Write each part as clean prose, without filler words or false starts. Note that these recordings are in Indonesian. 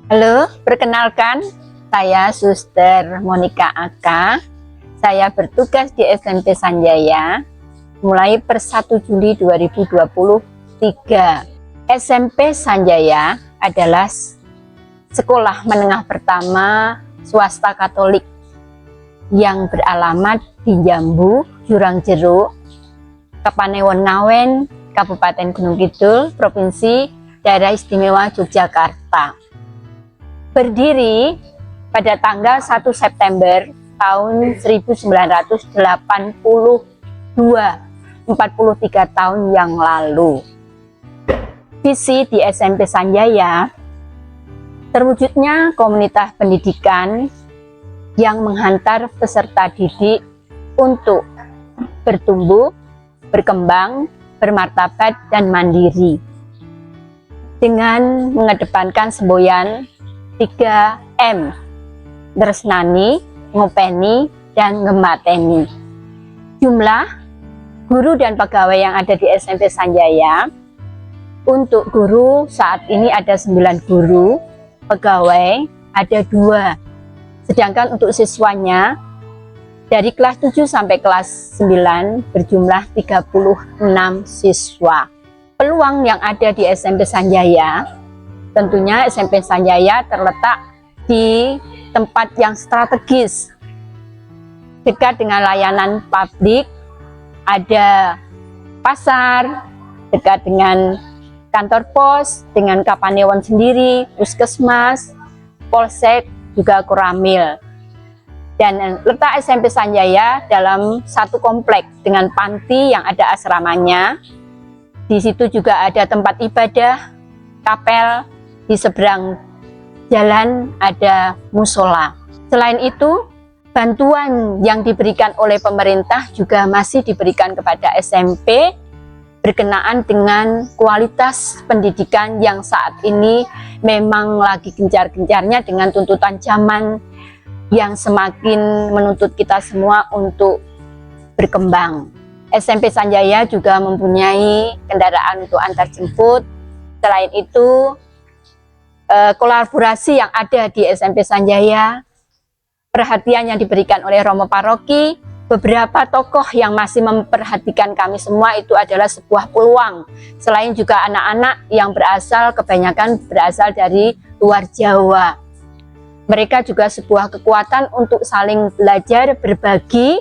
Halo, perkenalkan, saya Suster Monica Aka. Saya bertugas di SMP Sanjaya mulai per 1 Juli 2023. SMP Sanjaya adalah sekolah menengah pertama swasta Katolik yang beralamat di Jambu, Jurang Jeruk, Kapanewon Ngawen, Kabupaten Gunung Kidul, Provinsi Daerah Istimewa Yogyakarta. Berdiri pada tanggal 1 September tahun 1982, 43 tahun yang lalu. Visi di SMP Sanjaya terwujudnya komunitas pendidikan yang menghantar peserta didik untuk bertumbuh, berkembang, bermartabat, dan mandiri dengan mengedepankan semboyan 3M, Tresnani, Ngopeni, dan Ngemateni. Jumlah guru dan pegawai yang ada di SMP Sanjaya, untuk guru saat ini ada 9 guru, pegawai ada 2, sedangkan untuk siswanya dari kelas 7 sampai kelas 9 berjumlah 36 siswa. Peluang yang ada di SMP Sanjaya, tentunya SMP Sanjaya terletak di tempat yang strategis, dekat dengan layanan publik, ada pasar, dekat dengan kantor pos, dengan Kapanewon sendiri, puskesmas, polsek, juga Koramil. Dan letak SMP Sanjaya dalam satu komplek dengan panti yang ada asramanya. Di situ juga ada tempat ibadah, kapel. Di seberang jalan ada musola. Selain itu, bantuan yang diberikan oleh pemerintah juga masih diberikan kepada SMP berkenaan dengan kualitas pendidikan yang saat ini memang lagi gencar-gencarnya dengan tuntutan zaman yang semakin menuntut kita semua untuk berkembang. SMP Sanjaya juga mempunyai kendaraan untuk antar jemput. Selain itu, kolaborasi yang ada di SMP Sanjaya, perhatian yang diberikan oleh Romo Paroki, beberapa tokoh yang masih memperhatikan kami semua, itu adalah sebuah peluang. Selain juga anak-anak yang kebanyakan berasal dari luar Jawa. Mereka juga sebuah kekuatan untuk saling belajar, berbagi,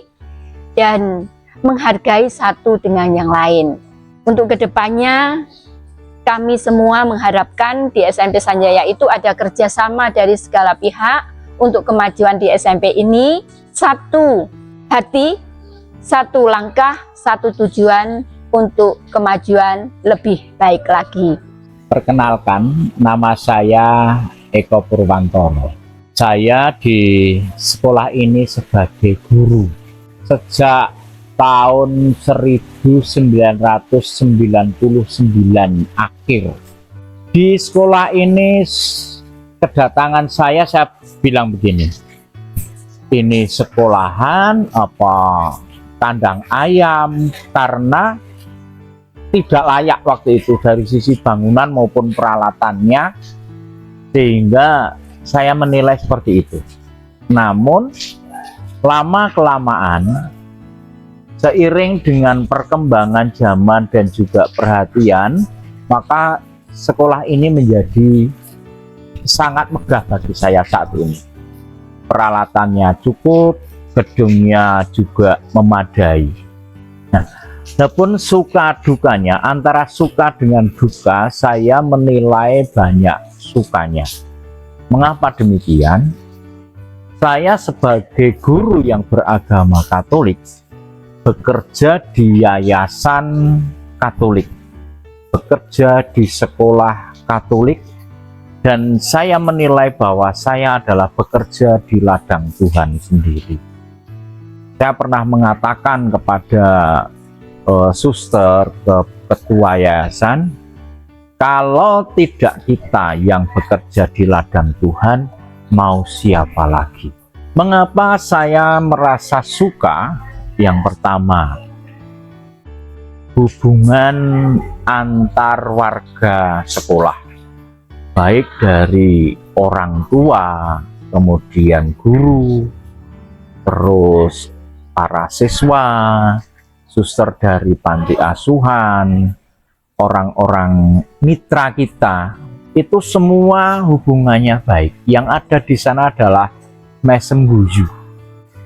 dan menghargai satu dengan yang lain. Untuk kedepannya, kami semua mengharapkan di SMP Sanjaya itu ada kerjasama dari segala pihak untuk kemajuan di SMP ini. Satu hati, satu langkah, satu tujuan untuk kemajuan lebih baik lagi. Perkenalkan, nama saya Eko Purwantono. Saya di sekolah ini sebagai guru sejak tahun 1999 akhir. Di sekolah ini kedatangan saya bilang begini, ini sekolahan apa kandang ayam, karena tidak layak waktu itu dari sisi bangunan maupun peralatannya, sehingga saya menilai seperti itu. Namun lama-kelamaan, seiring dengan perkembangan zaman dan juga perhatian, maka sekolah ini menjadi sangat megah bagi saya saat ini. Peralatannya cukup, gedungnya juga memadai. Nah, walaupun suka dukanya, antara suka dengan duka, saya menilai banyak sukanya. Mengapa demikian? Saya sebagai guru yang beragama Katolik, bekerja di yayasan Katolik, bekerja di sekolah Katolik, dan saya menilai bahwa saya adalah bekerja di ladang Tuhan sendiri. Saya pernah mengatakan kepada suster, ketua yayasan, kalau tidak kita yang bekerja di ladang Tuhan, mau siapa lagi? Mengapa saya merasa suka? Yang pertama, hubungan antar warga sekolah, baik dari orang tua, kemudian guru, terus para siswa, suster dari panti asuhan, orang-orang mitra kita, itu semua hubungannya baik. Yang ada di sana adalah mesem guyu.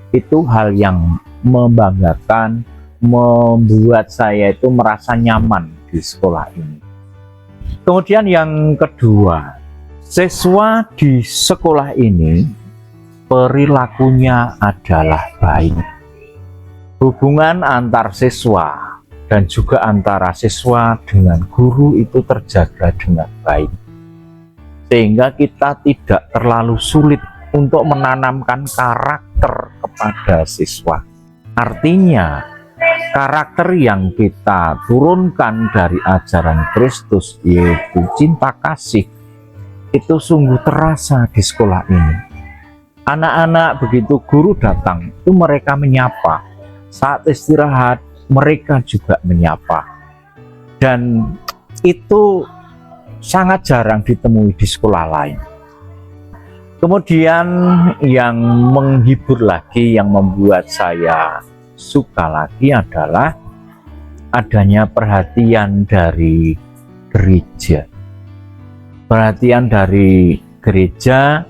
Itu hal yang membanggakan, membuat saya itu merasa nyaman di sekolah ini. Kemudian yang kedua, siswa di sekolah ini perilakunya adalah baik. Hubungan antar siswa dan juga antara siswa dengan guru itu terjaga dengan baik. Sehingga kita tidak terlalu sulit untuk menanamkan karakter kepada siswa. Artinya, karakter yang kita turunkan dari ajaran Kristus, yaitu cinta kasih, itu sungguh terasa di sekolah ini. Anak-anak begitu guru datang, itu mereka menyapa. Saat istirahat, mereka juga menyapa. Dan itu sangat jarang ditemui di sekolah lain. Kemudian yang menghibur lagi, yang membuat saya suka lagi adalah adanya perhatian dari gereja. Perhatian dari gereja,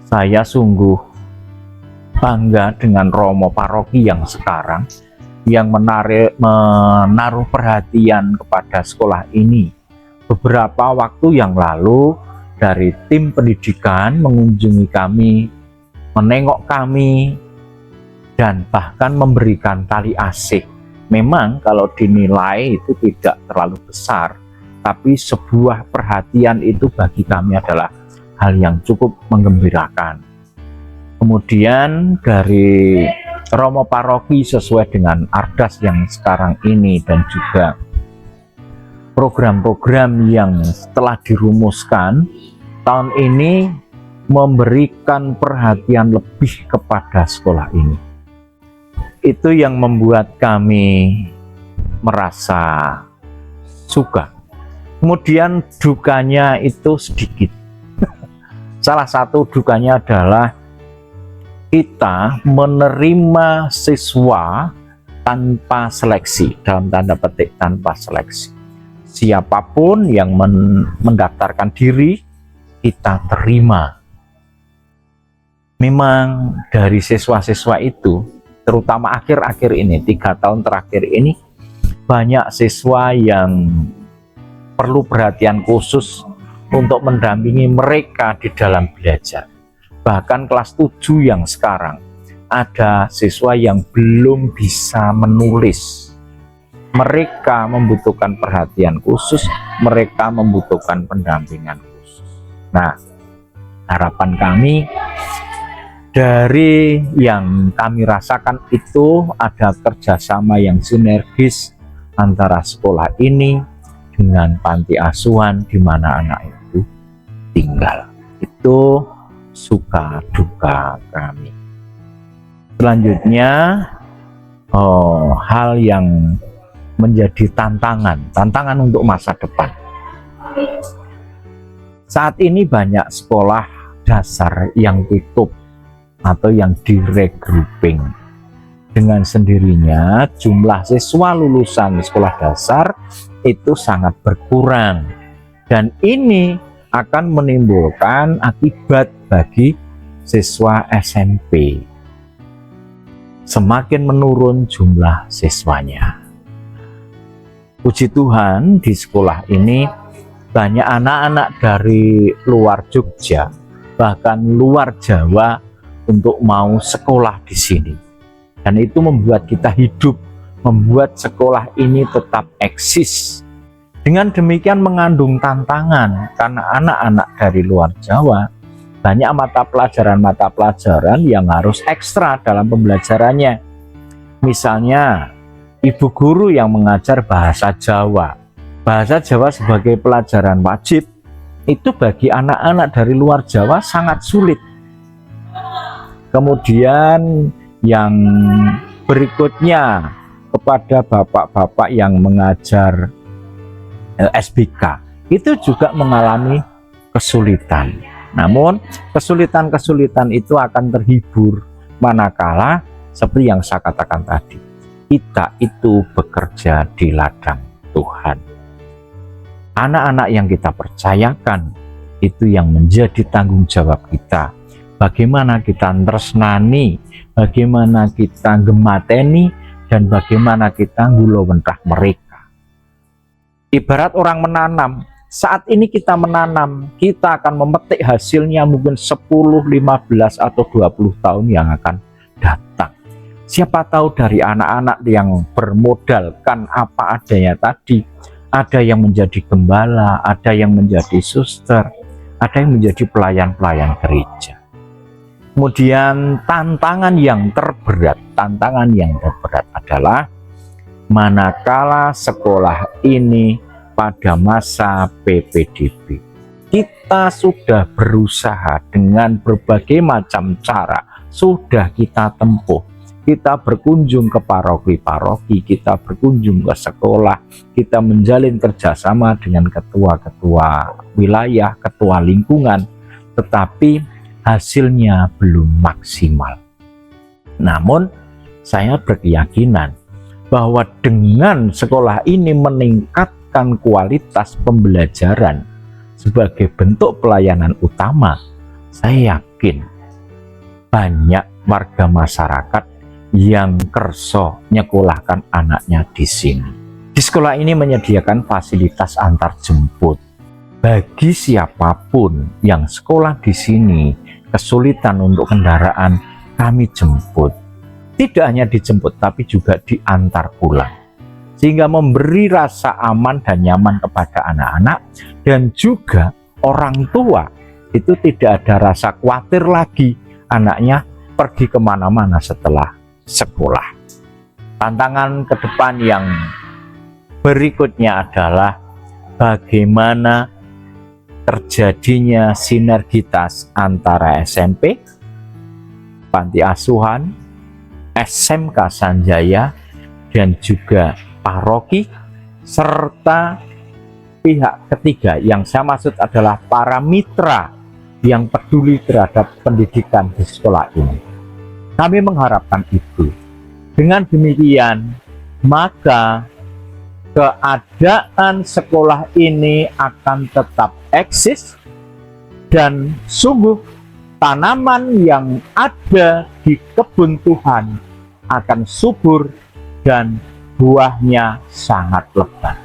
saya sungguh bangga dengan Romo Paroki yang sekarang, yang menaruh perhatian kepada sekolah ini. Beberapa waktu yang lalu, dari tim pendidikan mengunjungi kami, menengok kami, dan bahkan memberikan tali asih. Memang kalau dinilai itu tidak terlalu besar, tapi sebuah perhatian itu bagi kami adalah hal yang cukup menggembirakan. Kemudian dari Romo Paroki sesuai dengan ardas yang sekarang ini dan juga program-program yang telah dirumuskan, tahun ini memberikan perhatian lebih kepada sekolah ini. Itu yang membuat kami merasa suka. Kemudian dukanya itu sedikit. Salah satu dukanya adalah kita menerima siswa tanpa seleksi, dalam tanda petik tanpa seleksi. Siapapun yang mendaftarkan diri, kita terima. Memang dari siswa-siswa itu, terutama akhir-akhir ini, 3 tahun terakhir ini, banyak siswa yang perlu perhatian khusus untuk mendampingi mereka di dalam belajar. Bahkan kelas 7 yang sekarang, ada siswa yang belum bisa menulis. Mereka membutuhkan perhatian khusus, mereka membutuhkan pendampingan khusus. Nah, harapan kami dari yang kami rasakan itu ada kerjasama yang sinergis antara sekolah ini dengan panti asuhan di mana anak itu tinggal. Itu suka duka kami. Selanjutnya, hal yang menjadi tantangan untuk masa depan. Saat ini banyak sekolah dasar yang tutup atau yang di-regrouping. Dengan sendirinya jumlah siswa lulusan sekolah dasar itu sangat berkurang, dan ini akan menimbulkan akibat bagi siswa SMP. Semakin menurun jumlah siswanya. Puji Tuhan, di sekolah ini banyak anak-anak dari luar Jogja, bahkan luar Jawa untuk mau sekolah di sini. Dan itu membuat kita hidup, membuat sekolah ini tetap eksis. Dengan demikian mengandung tantangan, karena anak-anak dari luar Jawa banyak mata pelajaran yang harus ekstra dalam pembelajarannya. Misalnya, ibu guru yang mengajar bahasa Jawa. Bahasa Jawa sebagai pelajaran wajib, itu bagi anak-anak dari luar Jawa sangat sulit. Kemudian yang berikutnya, kepada bapak-bapak yang mengajar SBK, itu juga mengalami kesulitan. Namun kesulitan-kesulitan itu akan terhibur manakala seperti yang saya katakan tadi, kita itu bekerja di ladang Tuhan. Anak-anak yang kita percayakan itu yang menjadi tanggung jawab kita. Bagaimana kita tresnani, bagaimana kita gemateni, dan bagaimana kita ngulawentah mereka. Ibarat orang menanam, saat ini kita menanam, kita akan memetik hasilnya mungkin 10, 15, atau 20 tahun yang akan datang. Siapa tahu dari anak-anak yang bermodalkan apa adanya tadi, ada yang menjadi gembala, ada yang menjadi suster, ada yang menjadi pelayan-pelayan gereja. Kemudian tantangan yang terberat adalah manakala sekolah ini pada masa PPDB. Kita sudah berusaha dengan berbagai macam cara, sudah kita tempuh. Kita berkunjung ke paroki-paroki, kita berkunjung ke sekolah, kita menjalin kerjasama dengan ketua-ketua wilayah, ketua lingkungan, tetapi hasilnya belum maksimal. Namun, saya berkeyakinan bahwa dengan sekolah ini meningkatkan kualitas pembelajaran sebagai bentuk pelayanan utama, saya yakin banyak warga masyarakat yang kerso nyekolahkan anaknya di sini. Di sekolah ini menyediakan fasilitas antar jemput. Bagi siapapun yang sekolah di sini kesulitan untuk kendaraan, kami jemput. Tidak hanya dijemput, tapi juga diantar pulang. Sehingga memberi rasa aman dan nyaman kepada anak-anak, dan juga orang tua itu tidak ada rasa khawatir lagi anaknya pergi kemana-mana setelah sekolah. Tantangan ke depan yang berikutnya adalah bagaimana terjadinya sinergitas antara SMP, panti asuhan, SMK Sanjaya, dan juga paroki, serta pihak ketiga yang saya maksud adalah para mitra yang peduli terhadap pendidikan di sekolah ini. Kami mengharapkan itu. Dengan demikian, maka keadaan sekolah ini akan tetap eksis, dan sungguh tanaman yang ada di kebun Tuhan akan subur dan buahnya sangat lebat.